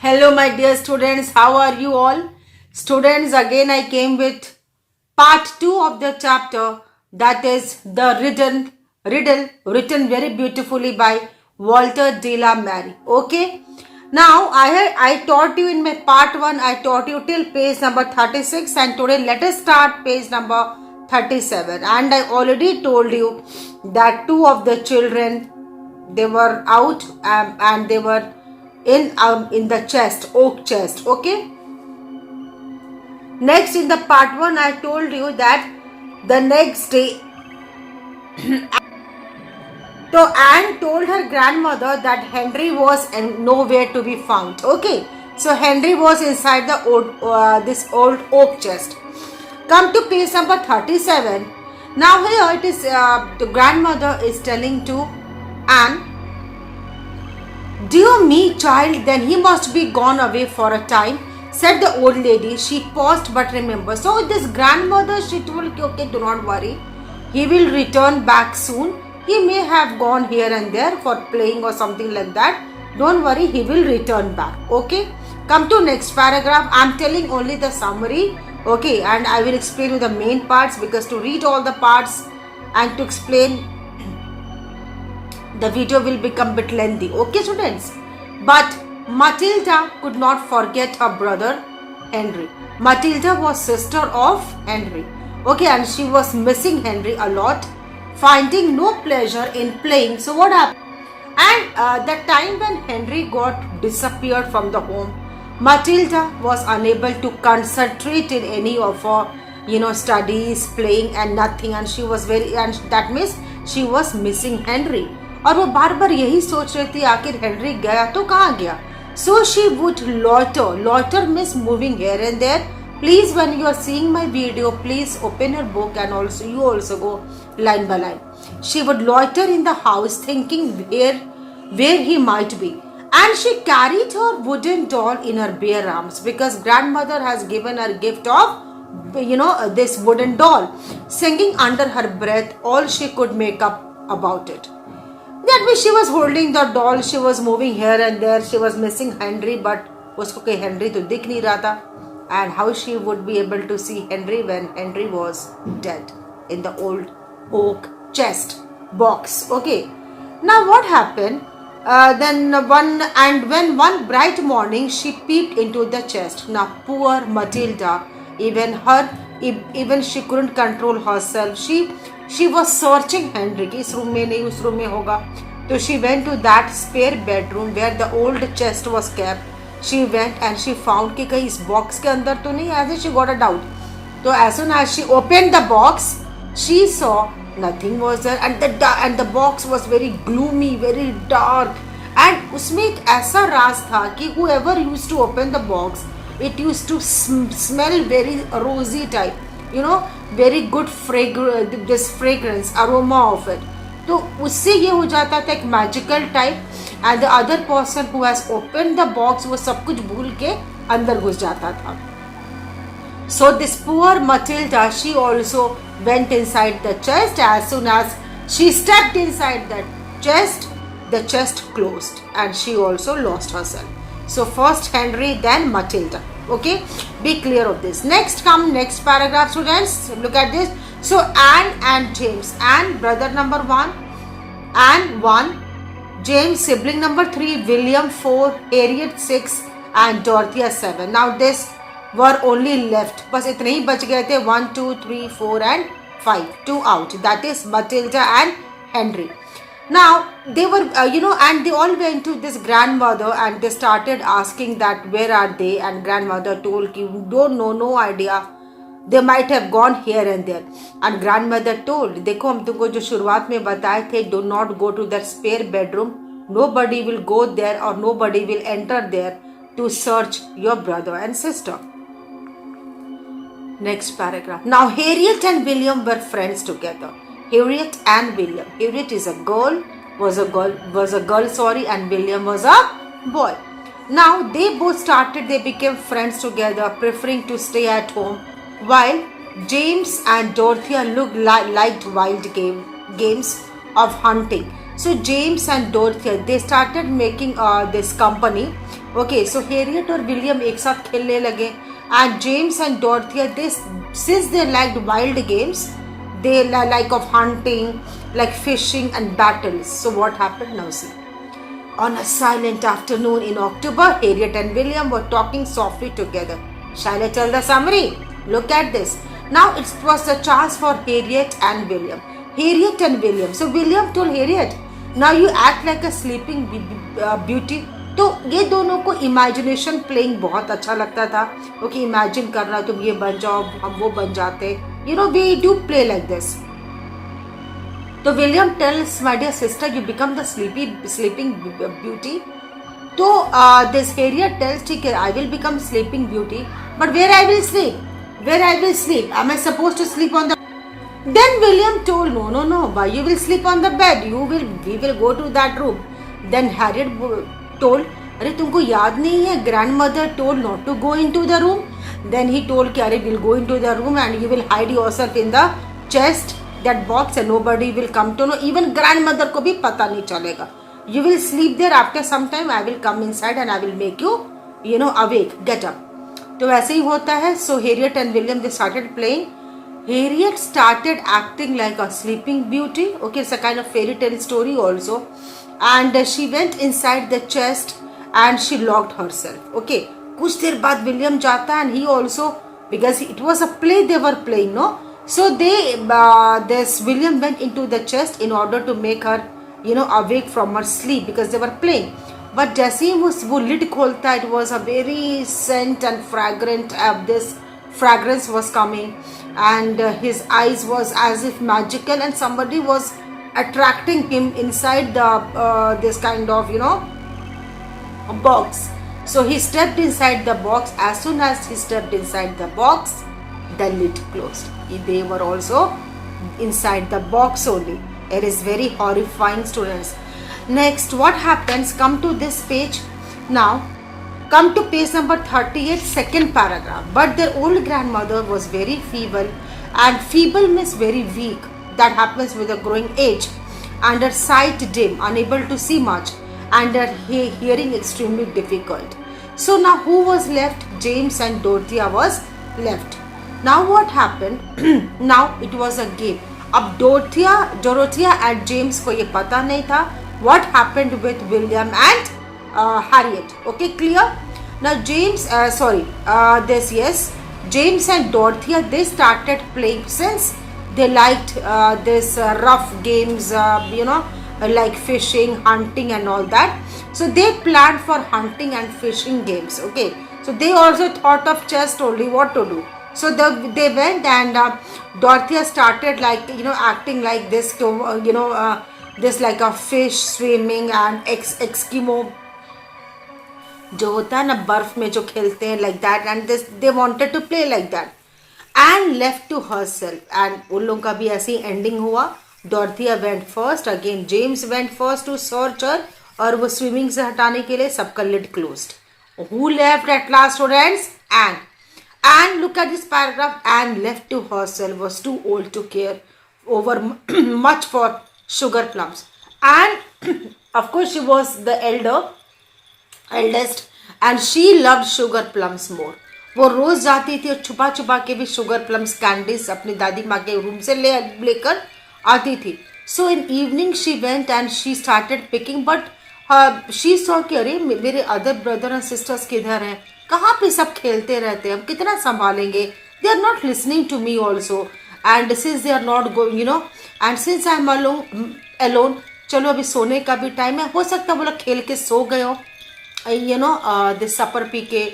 Hello, my dear students. How are you all? Students, again I came with part 2 of the chapter, that is the riddle written very beautifully by Walter de la Mare. Okay. Now I taught you in my part 1, I taught you till page number 36, and today let us start page number 37. And I already told you that two of the children, they were out and they were in the chest, oak chest. Okay. Next, in the part 1, I told you that the next day, so Anne told her grandmother that Henry was nowhere to be found. Okay, so Henry was inside the this old oak chest. Come to page number 37. Now here it is, the grandmother is telling to Anne, "Dear me, child, then he must be gone away for a time," said the old lady. She paused but remembered. So this grandmother, she told, okay, do not worry. He will return back soon. He may have gone here and there for playing or something like that. Don't worry, he will return back. Okay. Come to next paragraph. I'm telling only the summary. Okay. And I will explain you the main parts, because to read all the parts and to explain, the video will become a bit lengthy. Okay, students. But Matilda could not forget her brother Henry. Matilda was sister of Henry. Okay, and she was missing Henry a lot, finding no pleasure in playing. So what happened? And the time when Henry got disappeared from the home, Matilda was unable to concentrate in any of her, studies, playing, and nothing. And she was and that means she was missing Henry. और वो बार बार यही सोच रही थी, आखिर Henry गया तो कहाँ गया. So she would loiter means moving here and there. Please, when you are seeing my video, please open your book and also you also go line by line. She would loiter in the house thinking where he might be. And she carried her wooden doll in her bare arms, because grandmother has given her gift of, this wooden doll, singing under her breath all she could make up about it. That means she was holding the doll, she was moving here and there, she was missing Henry, but usko कोई Henry तो दिख नहीं रहा था. And how she would be able to see Henry when Henry was dead in the old oak chest box. Okay. Now what happened? When one bright morning she peeped into the chest. Now poor Matilda, even she couldn't control herself. She was searching Henry कि इस room में नहीं उस room में होगा. So she went to that spare bedroom where the old chest was kept. She went and she found कि कहीं इस box के अंदर तो नहीं. As she got a doubt. So as soon as she opened the box, she saw nothing was there, and the box was very gloomy, very dark. And उसमें एक ऐसा राज था कि whoever used to open the box, it used to smell very rosy type. Very good fragrance, aroma of it. तो उससे ये हो जाता था एक magical type, and the other person who has open the box वो सब कुछ भूल के अंदर घुस जाता था. So this poor Matilda, she also went inside the chest. As soon as she stepped inside the chest closed, and she also lost herself. So first Henry, then Matilda. Okay, be clear of this. Next paragraph, students. Look at this. So Anne and James. Anne, brother number 1. Anne 1. James, sibling number 3. William 4. Harriet 6. And Dorothea 7. Now this were only left. बस इतने ही बच गए थे. 1, 2, 3, 4 and 5. 2 out. That is Matilda and Henry. Now they were, and they all went to this grandmother and they started asking that where are they, and grandmother told you don't know, no idea, they might have gone here and there. And grandmother told, देखो हम तुमको जो शुरुआत में बताए थे, do not go to that spare bedroom, nobody will go there or nobody will enter there to search your brother and sister. Next paragraph. Now Harriet and William were friends together. Harriet and William. Harriet is a girl, was a girl, and William was a boy. Now they became friends together, preferring to stay at home, while James and Dorothea liked wild games of hunting. So James and Dorothea, they started making this company. Okay, so Harriet और William एक साथ खेलने लगे, and James and Dorothea, they since they liked wild games, they like of hunting, like fishing and battles. So what happened now? See, on a silent afternoon in October, Harriet and William were talking softly together. Shall I tell the summary? Look at this. Now it was the chance for Harriet and William. Harriet and William. So William told Harriet, now you act like a sleeping beauty. तो ये दोनों को imagination playing बहुत अच्छा लगता था. Okay, imagine करना, तुम ये बन जाओ, हम वो बन जाते. You know, we do play like this. तो William tells my dear sister, you become the sleeping beauty. तो दिस हेरियट टेल्स, ठीक है, I will become sleeping beauty, but where I will sleep? Where I will sleep? Am I supposed to sleep on the? Then William told, no. Why you will sleep on the bed? We will go to that room. Then Harriet told, अरे तुमको याद नहीं है? Grandmother told not to go into the room. Then he told कि अरे we'll go into the room and you will hide yourself in the chest, that box, and nobody will come to know. Even grandmother को भी पता नहीं चलेगा. You will sleep there. After some time I will come inside and I will make you, awake. Get up. तो वैसे ही होता है. So Harriet and William they started playing. Harriet started acting like a sleeping beauty. Okay, it's a kind of fairy tale story also. And she went inside the chest and she locked herself. Okay, कुछ देर बाद William जाता and he also, because it was a play they were playing, no. So this William went into the chest in order to make her awake from her sleep because they were playing. But जैसे ही वो lid खोलता है, it was a very scent and fragrant, this fragrance was coming, and his eyes was as if magical, and somebody was attracting him inside the this kind of box. So he stepped inside the box. As soon as he stepped inside the box, the lid closed. They were also inside the box only. It is very horrifying, students. Next, what happens? Come to this page. Now, come to page number 38, second paragraph. But their old grandmother was very feeble, and feeble means very weak. That happens with a growing age. And her sight dim, unable to see much, and her hearing extremely difficult. So now who was left? James and Dorothea was left. Now what happened? Now it was a game. अब Dorothea and James को ये पता नहीं था what happened with William and Harriet. Okay, clear? Now James and Dorothea, they started playing since they liked this rough games, like fishing, hunting and all that. So they planned for hunting and fishing games. Okay, so they also thought of chess only, what to do. So they went, and Dorothea started acting like this, this like a fish swimming and Eskimo जो होता है ना बर्फ में जो खेलते हैं, like that, and they wanted to play like that, and left to herself. and उन लोगों का भी ऐसी ending हुआ. Dorothea went first, again James went first to search her, और वो swimming से हटाने के लिए सबका lid closed. Who left at last, students? And look at this paragraph. Anne, left to herself, was too old to care over much for sugar plums. And of course she was the eldest, and she loved sugar plums more. वो रोज जाती थी और छुपा छुपा के भी sugar plums candies अपनी दादी माँ के रूम से लेकर आती थी. So in evening she went and she started picking, but she saw कि अरे मेरे other brother and sisters किधर हैं, कहाँ पे सब खेलते रहते हैं, हम कितना संभालेंगे. They are not listening to me also, and since they are not going, and since I am alone, चलो अभी सोने का भी टाइम है, हो सकता है वो लोग खेल के सो गए हो, दिस सपर पी के,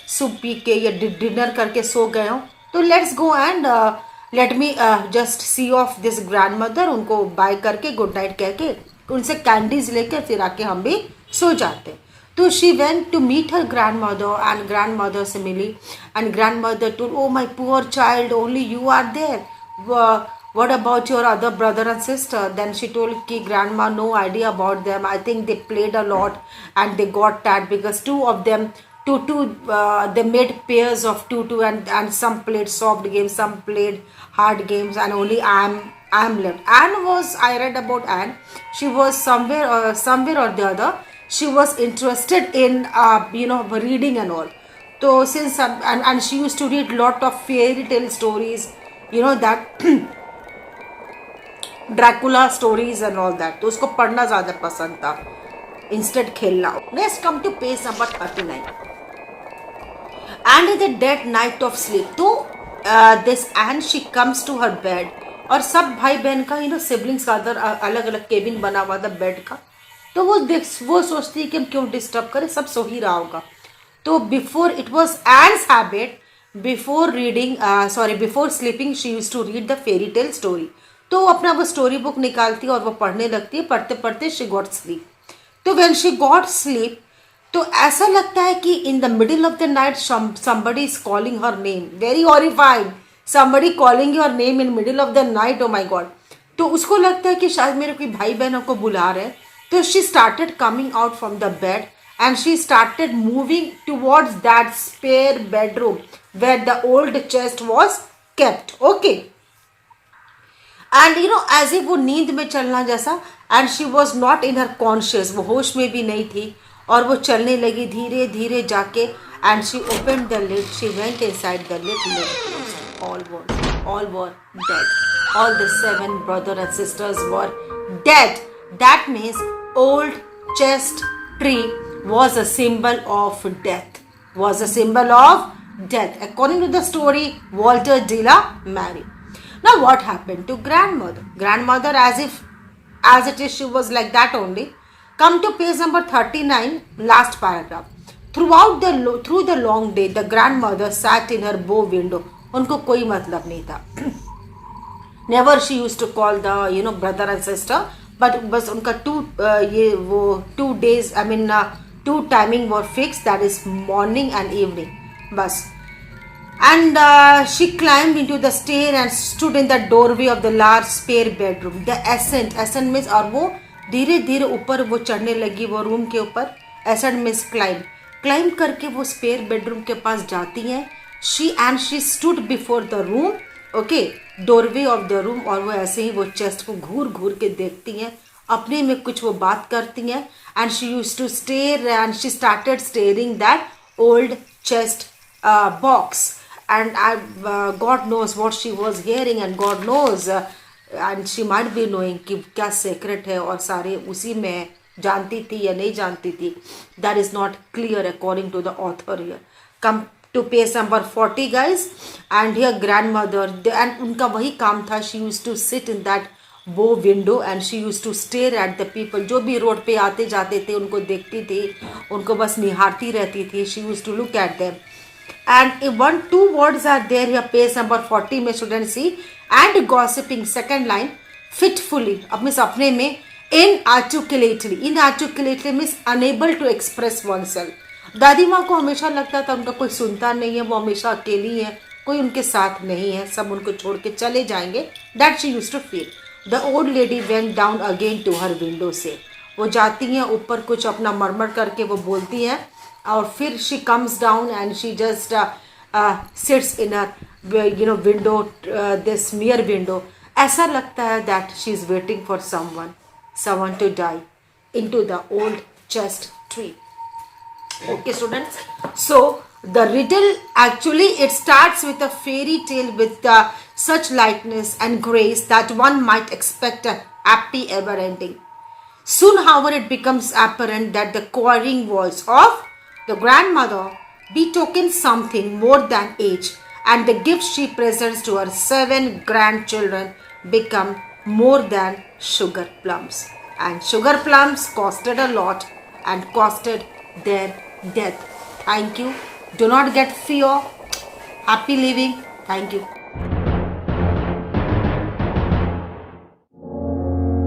सूप पी के या डिनर करके सो गए हो. तो let's go and let me just see of this grand mother. उनको बाय करके गुड नाइट कह के उनसे कैंडीज लेके फिर आके हम भी सो जाते. तो she went to meet her grandmother, and grandmother से मिली, and grandmother told, oh my poor child, only you are there, what about your other brother and sister? Then she told ki grandma, no idea about them, I think they played a lot and they got tired, because two of them they made pairs of two, and some played soft games, some played hard games, and only I am I'm left. Anne was, I read about Anne. She was somewhere or the other. She was interested in, reading and all. So since and she used to read lot of fairy tale stories, that Dracula stories and all that, तो उसको पढ़ना ज़्यादा पसंद था instead खेलना. Next come to page number 39. And in the dead night of sleep, तो this and she comes to her bed, और सब भाई बहन का सिबलिंग्स का अदर अलग अलग केबिन बना हुआ था बेड का. तो वो सोचती है कि हम क्यों डिस्टर्ब करें, सब सो ही रहा होगा. तो before it was ends habit, before sleeping she use to read the fairy tale story. तो वो अपना वो स्टोरी बुक निकालती है और वो पढ़ने लगती है. पढ़ते पढ़ते शी गॉट स्लीप. तो व्हेन शी गॉट स्लीप, तो ऐसा लगता है कि in the middle of the night somebody is calling her name. Very horrifying. Somebody calling your name in middle of the night. Oh my God. तो उसको लगता है कि शायद मेरे कोई भाई बहनों को बुला रहे हैं. तो she started coming out from the bed and she started moving towards that spare bedroom where the old chest was kept. Okay. And as a वो नींद में चलना जैसा. And she was not in her conscious, वो होश में भी नहीं थी, और वो चलने लगी धीरे धीरे जाके. And she open the lid, she went inside the lid. All were dead. All the 7 brothers and sisters were dead. That means old chest tree was a symbol of death. According to the story, Walter de la Mare. Now what happened to grandmother? Grandmother, as it is, she was like that only. Come to page number 39, last paragraph. Through the long day, the grandmother sat in her bow window. उनको कोई मतलब नहीं था. Never she used to call the brother and sister, but बस उनका two days, two timing were fixed, that is morning and evening. बस. And she climbed into the stair and stood in the doorway of the large spare bedroom. The ascent means, और वो धीरे धीरे ऊपर वो चढ़ने लगी वो रूम के ऊपर. ascent means climb करके वो स्पेयर बेडरूम के पास जाती हैं. she stood before the room, okay, doorway of the room, और वो ऐसे ही वो चेस्ट को घूर घूर के देखती हैं, अपने में कुछ वो बात करती हैं. and she used to stare and she started staring that old chest box. And God knows what she was hearing, and God knows and she might be knowing कि क्या secret है और सारे उसी में जानती थी या नहीं जानती थी. That is not clear according to the author here. Come to page number 40 guys. And here grandmother, and उनका वही काम था, she used to sit in that bow window and she used to stare at the people. जो भी road पे आते जाते थे उनको देखती थी, उनको बस निहारती रहती थी. She used to look at them. And if 1-2 words are there here, page number 40 में students see. And gossiping, second line, fitfully, अपने सपने में. Inarticulately means unable to express oneself. दादी माँ को हमेशा लगता था उनका कोई सुनता नहीं है, वो हमेशा अकेली है, कोई उनके साथ नहीं है, सब उनको छोड़ के चले जाएंगे. That she used to feel. The old lady went down again to her window से. वो जाती हैं ऊपर, कुछ अपना मरमर करके वो बोलती हैं, और फिर she comes down and she just sits in her window, this mere window. ऐसा लगता है that she is waiting for someone to die into the old chest tree. Okay students, so the riddle actually it starts with a fairy tale with such lightness and grace that one might expect a happy ever ending. Soon however it becomes apparent that the quarrying voice of the grandmother betokens something more than age, and the gifts she presents to her 7 grandchildren become more than sugar plums. And sugar plums costed a lot and costed their death. Thank you. Do not get fear. Happy living. Thank you.